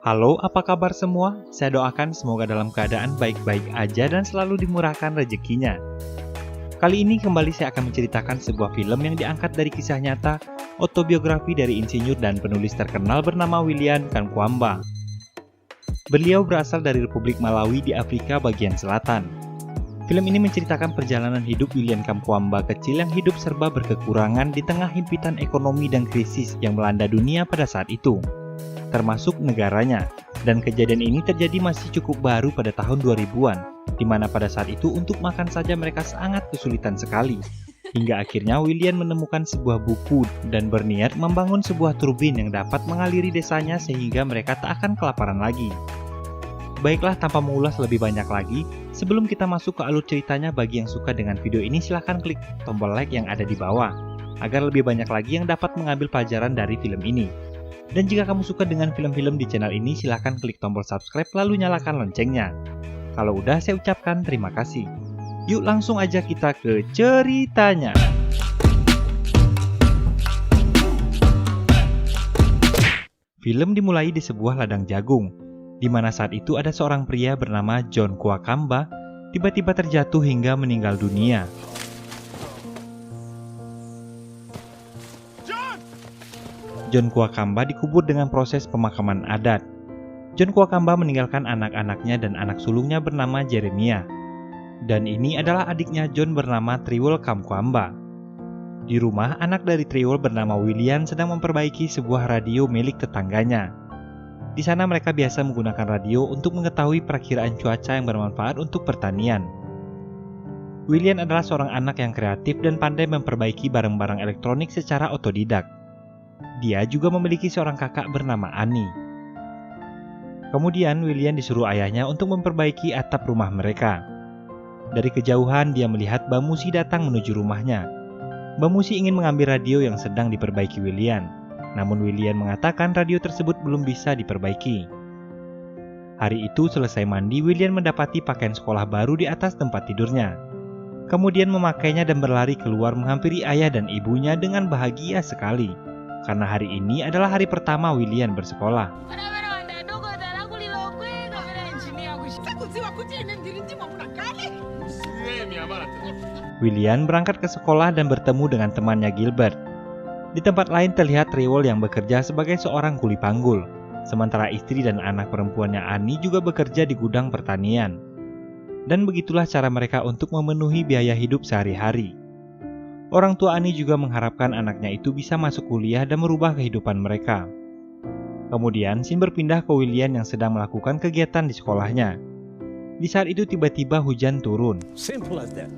Halo, apa kabar semua? Saya doakan semoga dalam keadaan baik-baik aja dan selalu dimurahkan rezekinya. Kali ini kembali saya akan menceritakan sebuah film yang diangkat dari kisah nyata, autobiografi dari insinyur dan penulis terkenal bernama William Kamkwamba. Beliau berasal dari Republik Malawi di Afrika bagian selatan. Film ini menceritakan perjalanan hidup William Kamkwamba kecil yang hidup serba berkekurangan di tengah himpitan ekonomi dan krisis yang melanda dunia pada saat itu, termasuk negaranya. Dan kejadian ini terjadi masih cukup baru pada tahun 2000-an, di mana pada saat itu untuk makan saja mereka sangat kesulitan sekali. Hingga akhirnya William menemukan sebuah buku dan berniat membangun sebuah turbin yang dapat mengaliri desanya sehingga mereka tak akan kelaparan lagi. Baiklah, tanpa mengulas lebih banyak lagi, sebelum kita masuk ke alur ceritanya, bagi yang suka dengan video ini silahkan klik tombol like yang ada di bawah, agar lebih banyak lagi yang dapat mengambil pelajaran dari film ini. Dan jika kamu suka dengan film-film di channel ini, silahkan klik tombol subscribe lalu nyalakan loncengnya. Kalau udah, saya ucapkan terima kasih. Yuk langsung aja kita ke ceritanya. Film dimulai di sebuah ladang jagung, di mana saat itu ada seorang pria bernama John Kamkwamba tiba-tiba terjatuh hingga meninggal dunia. John Kamkwamba dikubur dengan proses pemakaman adat. John Kamkwamba meninggalkan anak-anaknya dan anak sulungnya bernama Jeremiah. Dan ini adalah adiknya John bernama Triwol Kamkwamba. Di rumah, anak dari Triwol bernama William sedang memperbaiki sebuah radio milik tetangganya. Di sana mereka biasa menggunakan radio untuk mengetahui perakiraan cuaca yang bermanfaat untuk pertanian. William adalah seorang anak yang kreatif dan pandai memperbaiki barang-barang elektronik secara otodidak. Dia juga memiliki seorang kakak bernama Annie. Kemudian William disuruh ayahnya untuk memperbaiki atap rumah mereka. Dari kejauhan dia melihat Mbak Musi datang menuju rumahnya. Mbak Musi ingin mengambil radio yang sedang diperbaiki William. Namun William mengatakan radio tersebut belum bisa diperbaiki. Hari itu selesai mandi, William mendapati pakaian sekolah baru di atas tempat tidurnya. Kemudian memakainya dan berlari keluar menghampiri ayah dan ibunya dengan bahagia sekali. Karena hari ini adalah hari pertama William bersekolah. William berangkat ke sekolah dan bertemu dengan temannya Gilbert. Di tempat lain terlihat Triwol yang bekerja sebagai seorang kuli panggul, sementara istri dan anak perempuannya Annie juga bekerja di gudang pertanian. Dan begitulah cara mereka untuk memenuhi biaya hidup sehari-hari. Orang tua Annie juga mengharapkan anaknya itu bisa masuk kuliah dan merubah kehidupan mereka. Kemudian scene berpindah ke William yang sedang melakukan kegiatan di sekolahnya. Di saat itu tiba-tiba hujan turun. Simple as that.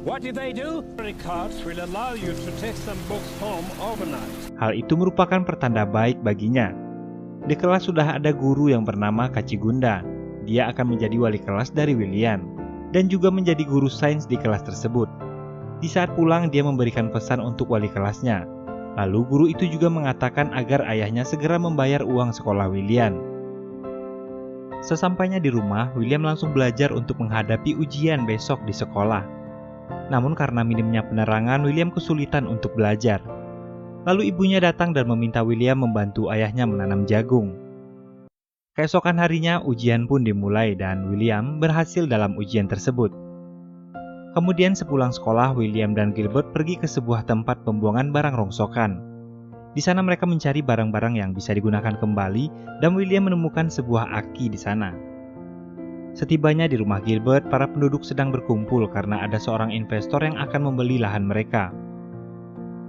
What did they do? Cards will allow you to take some books home overnight. Hal itu merupakan pertanda baik baginya. Di kelas sudah ada guru yang bernama Kacigunda. Dia akan menjadi wali kelas dari William dan juga menjadi guru sains di kelas tersebut. Di saat pulang dia memberikan pesan untuk wali kelasnya. Lalu guru itu juga mengatakan agar ayahnya segera membayar uang sekolah William. Sesampainya di rumah, William langsung belajar untuk menghadapi ujian besok di sekolah. Namun karena minimnya penerangan, William kesulitan untuk belajar. Lalu ibunya datang dan meminta William membantu ayahnya menanam jagung. Keesokan harinya ujian pun dimulai dan William berhasil dalam ujian tersebut. Kemudian sepulang sekolah, William dan Gilbert pergi ke sebuah tempat pembuangan barang rongsokan. Di sana mereka mencari barang-barang yang bisa digunakan kembali dan William menemukan sebuah aki di sana. Setibanya di rumah Gilbert, para penduduk sedang berkumpul karena ada seorang investor yang akan membeli lahan mereka.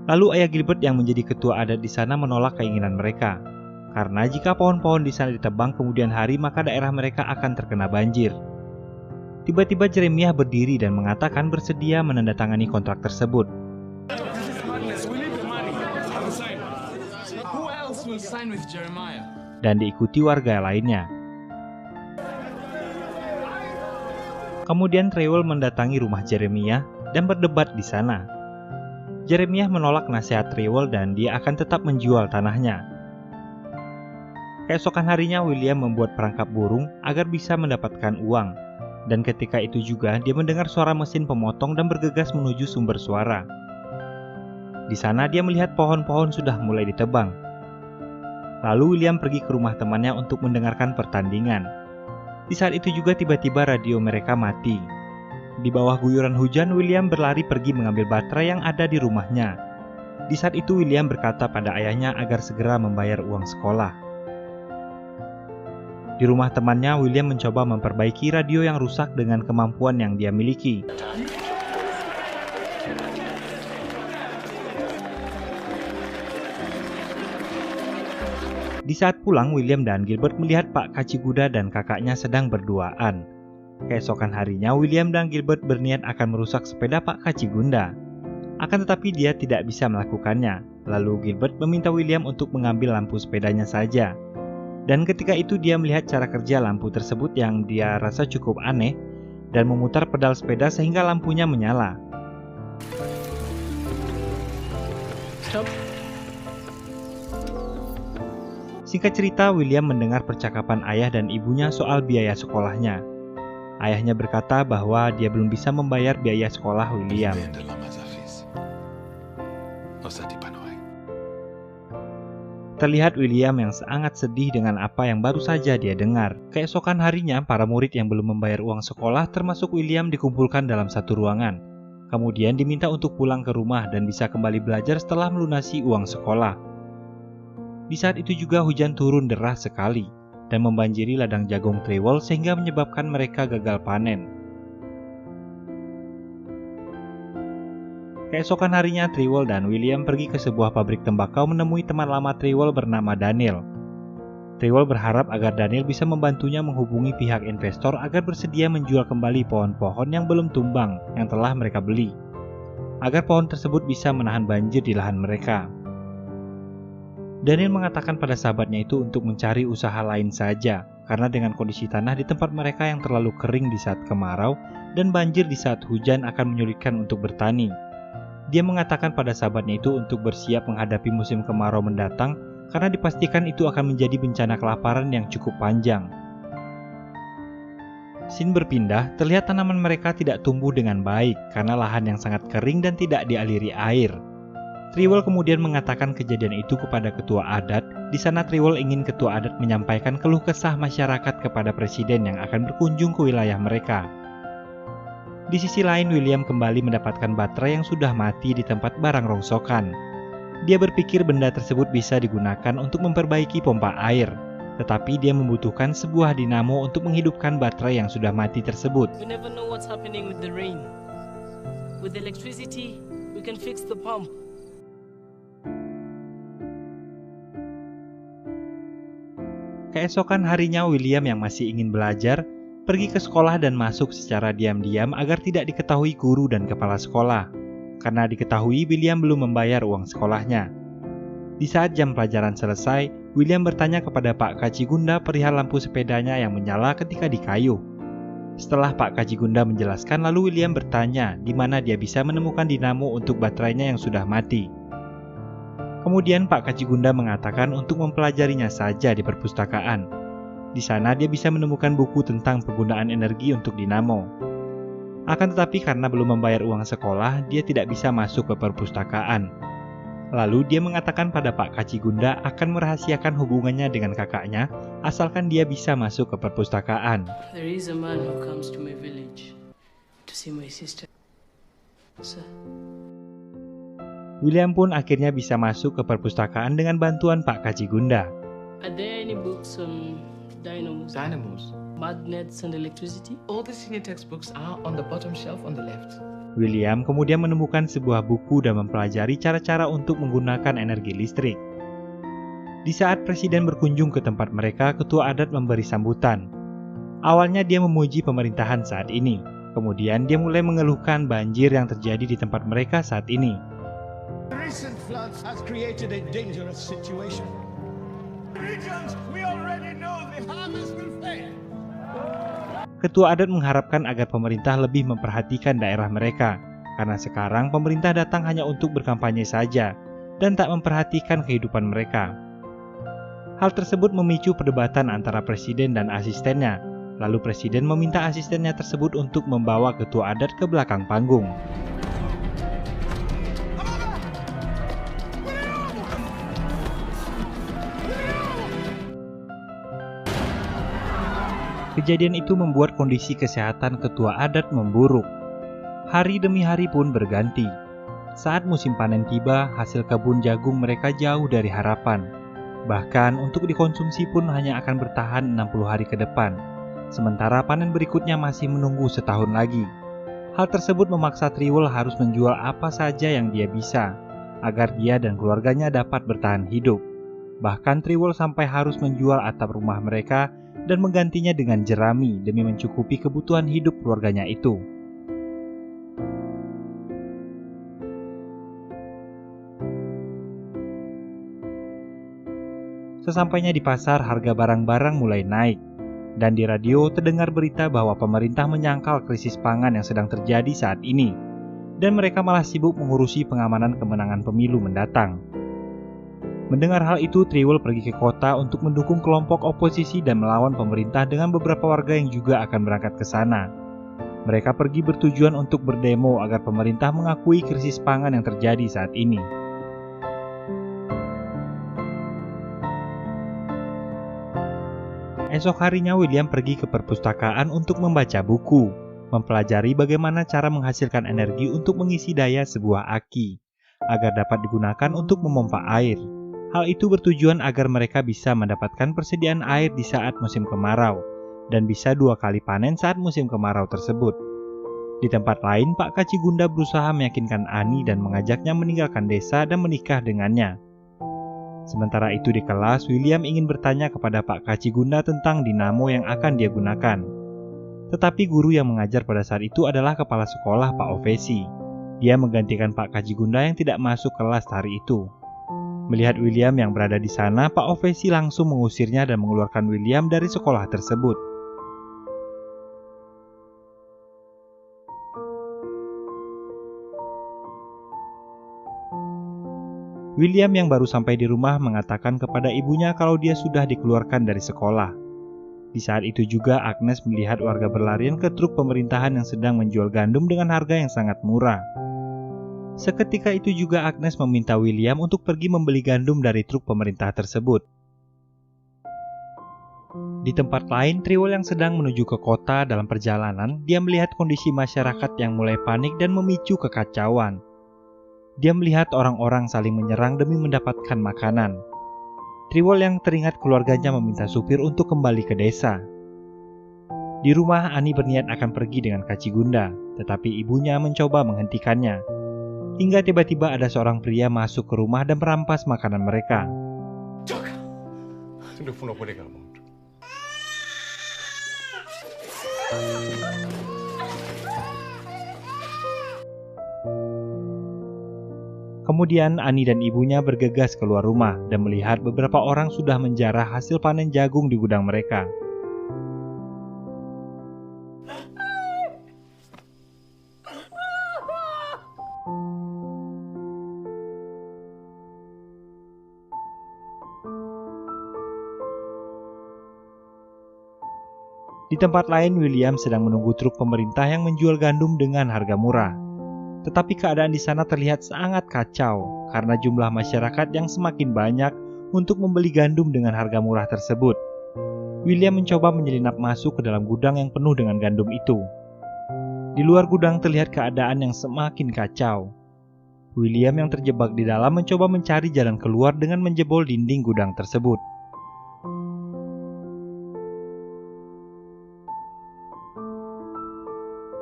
Lalu ayah Gilbert yang menjadi ketua adat di sana menolak keinginan mereka. Karena jika pohon-pohon di sana ditebang kemudian hari, maka daerah mereka akan terkena banjir. Tiba-tiba Jeremiah berdiri dan mengatakan bersedia menandatangani kontrak tersebut. Dan diikuti warga lainnya. Kemudian Triwol mendatangi rumah Jeremiah dan berdebat di sana. Jeremiah menolak nasihat Triwol dan dia akan tetap menjual tanahnya. Keesokan harinya William membuat perangkap burung agar bisa mendapatkan uang. Dan ketika itu juga dia mendengar suara mesin pemotong dan bergegas menuju sumber suara. Di sana dia melihat pohon-pohon sudah mulai ditebang. Lalu William pergi ke rumah temannya untuk mendengarkan pertandingan. Di saat itu juga tiba-tiba radio mereka mati. Di bawah guyuran hujan, William berlari pergi mengambil baterai yang ada di rumahnya. Di saat itu William berkata pada ayahnya agar segera membayar uang sekolah. Di rumah temannya, William mencoba memperbaiki radio yang rusak dengan kemampuan yang dia miliki. Di saat pulang, William dan Gilbert melihat Pak Kachiguda dan kakaknya sedang berduaan. Keesokan harinya, William dan Gilbert berniat akan merusak sepeda Pak Kachigunda. Akan tetapi dia tidak bisa melakukannya. Lalu Gilbert meminta William untuk mengambil lampu sepedanya saja. Dan ketika itu dia melihat cara kerja lampu tersebut yang dia rasa cukup aneh dan memutar pedal sepeda sehingga lampunya menyala. Stop. Singkat cerita, William mendengar percakapan ayah dan ibunya soal biaya sekolahnya. Ayahnya berkata bahwa dia belum bisa membayar biaya sekolah William. Terlihat William yang sangat sedih dengan apa yang baru saja dia dengar. Keesokan harinya, para murid yang belum membayar uang sekolah termasuk William dikumpulkan dalam satu ruangan. Kemudian diminta untuk pulang ke rumah dan bisa kembali belajar setelah melunasi uang sekolah. Di saat itu juga hujan turun deras sekali dan membanjiri ladang jagung Trewell sehingga menyebabkan mereka gagal panen. Keesokan harinya, Trewell dan William pergi ke sebuah pabrik tembakau menemui teman lama Trewell bernama Daniel. Trewell berharap agar Daniel bisa membantunya menghubungi pihak investor agar bersedia menjual kembali pohon-pohon yang belum tumbang yang telah mereka beli, agar pohon tersebut bisa menahan banjir di lahan mereka. Daniel mengatakan pada sahabatnya itu untuk mencari usaha lain saja, karena dengan kondisi tanah di tempat mereka yang terlalu kering di saat kemarau dan banjir di saat hujan akan menyulitkan untuk bertani. Dia mengatakan pada sahabatnya itu untuk bersiap menghadapi musim kemarau mendatang karena dipastikan itu akan menjadi bencana kelaparan yang cukup panjang. Scene berpindah, terlihat tanaman mereka tidak tumbuh dengan baik karena lahan yang sangat kering dan tidak dialiri air. Trewell kemudian mengatakan kejadian itu kepada ketua adat. Di sana Trewell ingin ketua adat menyampaikan keluh kesah masyarakat kepada presiden yang akan berkunjung ke wilayah mereka. Di sisi lain, William kembali mendapatkan baterai yang sudah mati di tempat barang rongsokan. Dia berpikir benda tersebut bisa digunakan untuk memperbaiki pompa air, tetapi dia membutuhkan sebuah dinamo untuk menghidupkan baterai yang sudah mati tersebut. We never know what's happening with the rain. With electricity, we can fix the pump. Keesokan harinya, William yang masih ingin belajar pergi ke sekolah dan masuk secara diam-diam agar tidak diketahui guru dan kepala sekolah. Karena diketahui William belum membayar uang sekolahnya. Di saat jam pelajaran selesai, William bertanya kepada Pak Kachigunda perihal lampu sepedanya yang menyala ketika dikayuh. Setelah Pak Kachigunda menjelaskan, lalu William bertanya di mana dia bisa menemukan dinamo untuk baterainya yang sudah mati. Kemudian Pak Kachigunda mengatakan untuk mempelajarinya saja di perpustakaan. Di sana dia bisa menemukan buku tentang penggunaan energi untuk dinamo. Akan tetapi karena belum membayar uang sekolah, dia tidak bisa masuk ke perpustakaan. Lalu dia mengatakan pada Pak Kachigunda akan merahasiakan hubungannya dengan kakaknya asalkan dia bisa masuk ke perpustakaan. There is a man who comes to my village to see my sister. Sir. William pun akhirnya bisa masuk ke perpustakaan dengan bantuan Pak Kachigunda. Are there any books on dynamos, magnets and electricity? All the senior textbooks are on the bottom shelf on the left. William kemudian menemukan sebuah buku dan mempelajari cara-cara untuk menggunakan energi listrik. Di saat presiden berkunjung ke tempat mereka, ketua adat memberi sambutan. Awalnya dia memuji pemerintahan saat ini. Kemudian dia mulai mengeluhkan banjir yang terjadi di tempat mereka saat ini. Recent floods has created a dangerous situation. Regions, we already know the harvest will fail. Ketua adat mengharapkan agar pemerintah lebih memperhatikan daerah mereka, karena sekarang pemerintah datang hanya untuk berkampanye saja dan tak memperhatikan kehidupan mereka. Hal tersebut memicu perdebatan antara presiden dan asistennya. Lalu presiden meminta asistennya tersebut untuk membawa ketua adat ke belakang panggung. Kejadian itu membuat kondisi kesehatan ketua adat memburuk. Hari demi hari pun berganti. Saat musim panen tiba, hasil kebun jagung mereka jauh dari harapan. Bahkan untuk dikonsumsi pun hanya akan bertahan 60 hari ke depan. Sementara panen berikutnya masih menunggu setahun lagi. Hal tersebut memaksa Triwul harus menjual apa saja yang dia bisa, agar dia dan keluarganya dapat bertahan hidup. Bahkan Triwul sampai harus menjual atap rumah mereka dan menggantinya dengan jerami demi mencukupi kebutuhan hidup keluarganya itu. Sesampainya di pasar, harga barang-barang mulai naik. Dan di radio terdengar berita bahwa pemerintah menyangkal krisis pangan yang sedang terjadi saat ini. Dan mereka malah sibuk mengurusi pengamanan kemenangan pemilu mendatang. Mendengar hal itu, Triwul pergi ke kota untuk mendukung kelompok oposisi dan melawan pemerintah dengan beberapa warga yang juga akan berangkat ke sana. Mereka pergi bertujuan untuk berdemo agar pemerintah mengakui krisis pangan yang terjadi saat ini. Esok harinya William pergi ke perpustakaan untuk membaca buku, mempelajari bagaimana cara menghasilkan energi untuk mengisi daya sebuah aki, agar dapat digunakan untuk memompa air. Hal itu bertujuan agar mereka bisa mendapatkan persediaan air di saat musim kemarau, dan bisa 2 kali panen saat musim kemarau tersebut. Di tempat lain, Pak Kacigunda berusaha meyakinkan Ani dan mengajaknya meninggalkan desa dan menikah dengannya. Sementara itu di kelas, William ingin bertanya kepada Pak Kacigunda tentang dinamo yang akan dia gunakan. Tetapi guru yang mengajar pada saat itu adalah kepala sekolah Pak Ovesi. Dia menggantikan Pak Kacigunda yang tidak masuk kelas hari itu. Melihat William yang berada di sana, Pak Ovesi langsung mengusirnya dan mengeluarkan William dari sekolah tersebut. William yang baru sampai di rumah mengatakan kepada ibunya kalau dia sudah dikeluarkan dari sekolah. Di saat itu juga Agnes melihat warga berlarian ke truk pemerintahan yang sedang menjual gandum dengan harga yang sangat murah. Seketika itu juga Agnes meminta William untuk pergi membeli gandum dari truk pemerintah tersebut. Di tempat lain, Triwul yang sedang menuju ke kota dalam perjalanan, dia melihat kondisi masyarakat yang mulai panik dan memicu kekacauan. Dia melihat orang-orang saling menyerang demi mendapatkan makanan. Triwul yang teringat keluarganya meminta supir untuk kembali ke desa. Di rumah, Ani berniat akan pergi dengan Kacigunda, tetapi ibunya mencoba menghentikannya. Hingga tiba-tiba ada seorang pria masuk ke rumah dan merampas makanan mereka. Kemudian Ani dan ibunya bergegas keluar rumah dan melihat beberapa orang sudah menjarah hasil panen jagung di gudang mereka. Di tempat lain, William sedang menunggu truk pemerintah yang menjual gandum dengan harga murah. Tetapi keadaan di sana terlihat sangat kacau karena jumlah masyarakat yang semakin banyak untuk membeli gandum dengan harga murah tersebut. William mencoba menyelinap masuk ke dalam gudang yang penuh dengan gandum itu. Di luar gudang terlihat keadaan yang semakin kacau. William yang terjebak di dalam mencoba mencari jalan keluar dengan menjebol dinding gudang tersebut.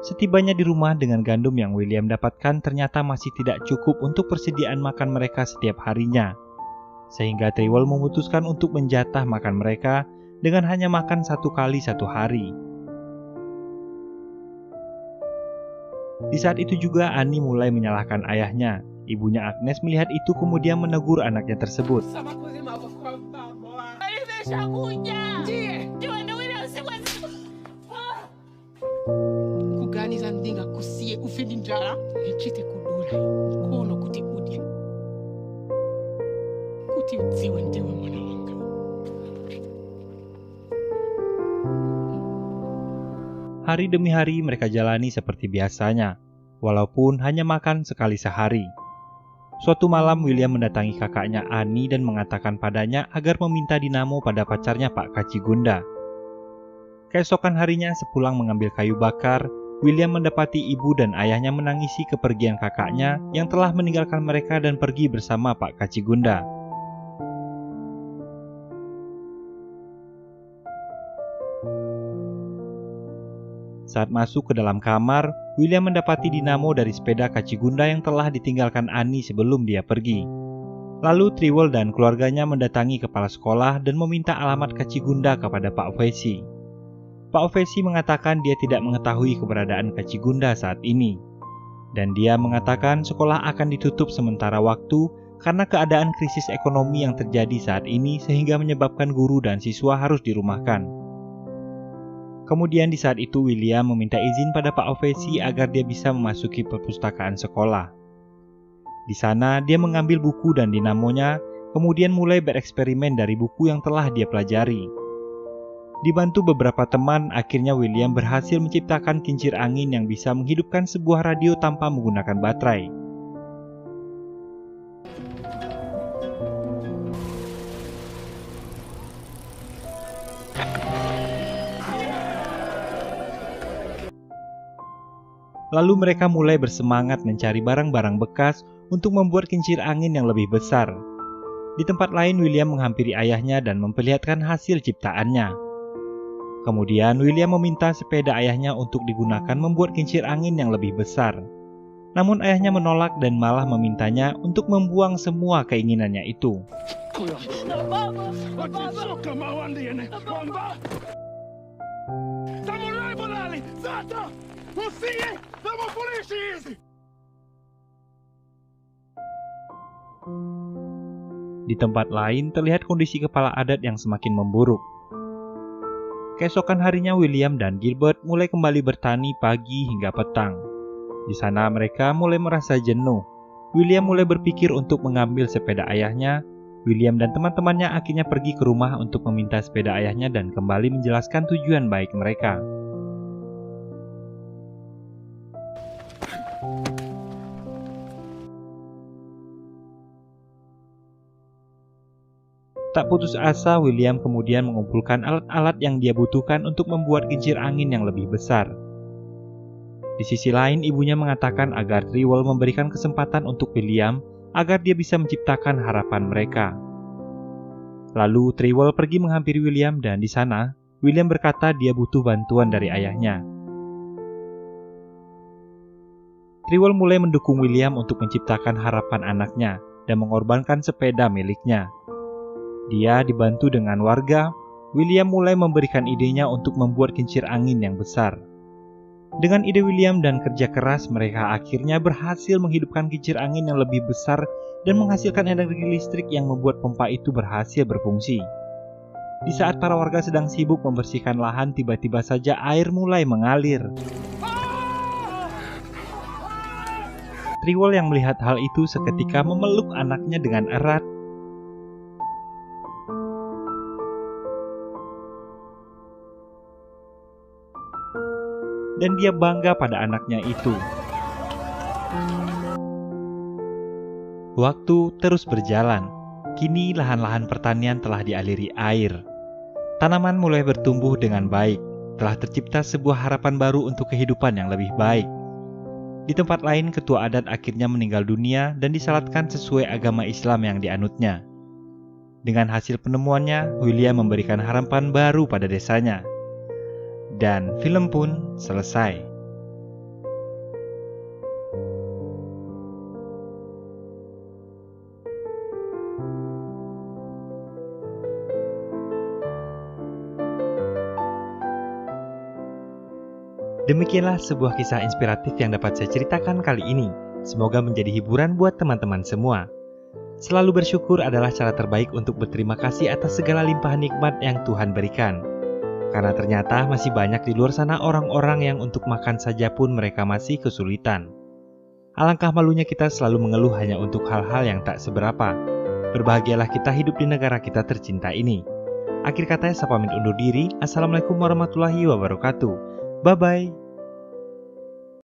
Setibanya di rumah, dengan gandum yang William dapatkan ternyata masih tidak cukup untuk persediaan makan mereka setiap harinya. Sehingga Triwul memutuskan untuk menjatah makan mereka dengan hanya makan 1 kali 1 hari. Di saat itu juga Ani mulai menyalahkan ayahnya. Ibunya Agnes melihat itu kemudian menegur anaknya tersebut. Hari demi hari mereka jalani seperti biasanya, walaupun hanya makan sekali sehari. Suatu malam William mendatangi kakaknya Ani dan mengatakan padanya agar meminta dinamo pada pacarnya Pak Kacigunda. Keesokan harinya sepulang mengambil kayu bakar, William mendapati ibu dan ayahnya menangisi kepergian kakaknya yang telah meninggalkan mereka dan pergi bersama Pak Kacigunda. Saat masuk ke dalam kamar, William mendapati dinamo dari sepeda Kacigunda yang telah ditinggalkan Annie sebelum dia pergi. Lalu Trewell dan keluarganya mendatangi kepala sekolah dan meminta alamat Kacigunda kepada Pak Vesey. Pak Vesey mengatakan dia tidak mengetahui keberadaan Kacigunda saat ini. Dan dia mengatakan sekolah akan ditutup sementara waktu karena keadaan krisis ekonomi yang terjadi saat ini sehingga menyebabkan guru dan siswa harus dirumahkan. Kemudian di saat itu William meminta izin pada Pak Vesey agar dia bisa memasuki perpustakaan sekolah. Di sana dia mengambil buku dan dinamonya, kemudian mulai bereksperimen dari buku yang telah dia pelajari. Dibantu beberapa teman, akhirnya William berhasil menciptakan kincir angin yang bisa menghidupkan sebuah radio tanpa menggunakan baterai. Lalu mereka mulai bersemangat mencari barang-barang bekas untuk membuat kincir angin yang lebih besar. Di tempat lain, William menghampiri ayahnya dan memperlihatkan hasil ciptaannya. Kemudian William meminta sepeda ayahnya untuk digunakan membuat kincir angin yang lebih besar. Namun ayahnya menolak dan malah memintanya untuk membuang semua keinginannya itu. Di tempat lain terlihat kondisi kepala adat yang semakin memburuk. Keesokan harinya William dan Gilbert mulai kembali bertani pagi hingga petang. Di sana mereka mulai merasa jenuh. William mulai berpikir untuk mengambil sepeda ayahnya. William dan teman-temannya akhirnya pergi ke rumah untuk meminta sepeda ayahnya dan kembali menjelaskan tujuan baik mereka. Tak putus asa, William kemudian mengumpulkan alat-alat yang dia butuhkan untuk membuat kincir angin yang lebih besar. Di sisi lain, ibunya mengatakan agar Trewell memberikan kesempatan untuk William agar dia bisa menciptakan harapan mereka. Lalu Trewell pergi menghampiri William dan di sana, William berkata dia butuh bantuan dari ayahnya. Trewell mulai mendukung William untuk menciptakan harapan anaknya dan mengorbankan sepeda miliknya. Dia dibantu dengan warga, William mulai memberikan idenya untuk membuat kincir angin yang besar. Dengan ide William dan kerja keras, mereka akhirnya berhasil menghidupkan kincir angin yang lebih besar dan menghasilkan energi listrik yang membuat pompa itu berhasil berfungsi. Di saat para warga sedang sibuk membersihkan lahan, tiba-tiba saja air mulai mengalir. Trewell yang melihat hal itu seketika memeluk anaknya dengan erat. Dan dia bangga pada anaknya itu. Waktu terus berjalan. Kini lahan-lahan pertanian telah dialiri air. Tanaman mulai bertumbuh dengan baik. Telah tercipta sebuah harapan baru untuk kehidupan yang lebih baik. Di tempat lain, ketua adat akhirnya meninggal dunia dan disalatkan sesuai agama Islam yang dianutnya. Dengan hasil penemuannya, William memberikan harapan baru pada desanya. Dan film pun selesai. Demikianlah sebuah kisah inspiratif yang dapat saya ceritakan kali ini. Semoga menjadi hiburan buat teman-teman semua. Selalu bersyukur adalah cara terbaik untuk berterima kasih atas segala limpahan nikmat yang Tuhan berikan. Karena ternyata masih banyak di luar sana orang-orang yang untuk makan saja pun mereka masih kesulitan. Alangkah malunya kita selalu mengeluh hanya untuk hal-hal yang tak seberapa. Berbahagialah kita hidup di negara kita tercinta ini. Akhir katanya saya pamit undur diri. Assalamualaikum warahmatullahi wabarakatuh. Bye-bye.